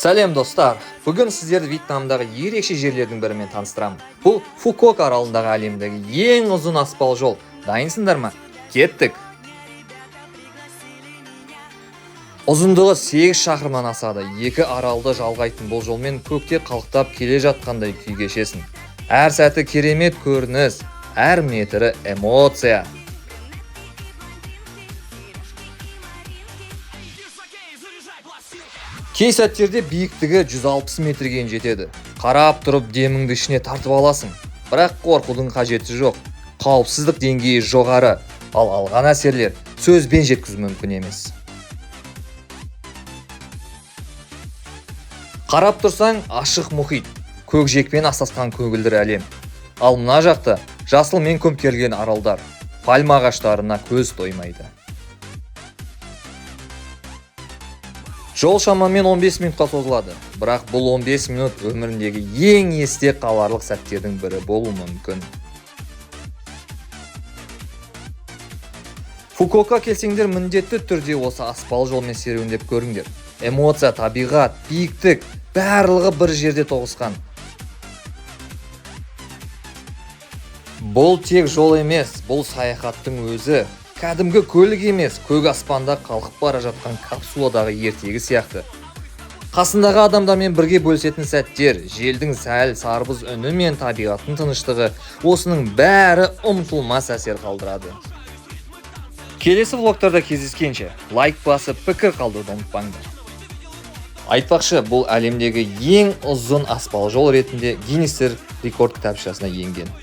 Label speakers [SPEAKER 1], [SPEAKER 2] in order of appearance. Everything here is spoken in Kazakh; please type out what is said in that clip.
[SPEAKER 1] Сәлем достар, бүгін сіздерді Вьетнамдағы ерекше жерлердің бірімен таныстырамын. Бұл Фукок аралындағы әлемдегі ең ұзын аспал жол. Дайынсыңдар ма? Кеттік! Ұзындығы 8 шақырымнан асады. Екі аралды жалғайтын бұл жолмен көкте қалықтап келе жатқандай күй кешесің. Әр сәті керемет көрініс, әр метрі эмоция. Кей сәттерде биіктігі 160 метрге жетеді. Қарап тұрып деміңді ішіне тартып аласың. Бірақ қорқудың қажеті жоқ. Қауіпсіздік деңгейі жоғары, ал алған әсерлер сөзбен жеткізу мүмкін емес. Қарап тұрсаң, ашық мұхит, көкжиекпен астасқан көгілдір әлем. Ал мына жақта жасылмен көмкерілген аралдар, пальма ағаштарына көз тоймайды. Жол шамамен 15 минутқа созылады, бірақ бұл 15 минут өміріндегі ең есте қаларлық сәттердің бірі болуы мүмкін. Фукокқа келсеңдер, міндетті түрде осы аспал жолмен серуендеп көріңдер. Эмоция, табиғат, биіктік, барлығы бір жерде тоғысқан. Бұл тек жол емес, бұл саяхаттың өзі. Кәдімгі көлік емес, көк аспанда қалқып бара жатқан капсуладағы ертегі сияқты. Қасындағы адамдармен бірге бөлісетін сәттер, желдің сәл сарбыз үні мен табиғаттың тыныштығы, осының бәрі ұмытылмас әсер қалдырады. Келесі влогтарда кездескенше, лайк басып, пікір қалдыруды ұмытпаңдар. Айтпақшы, бұл әлемдегі ең ұзын аспал жол ретінде Гиннестер рекорд кітапшасына енген.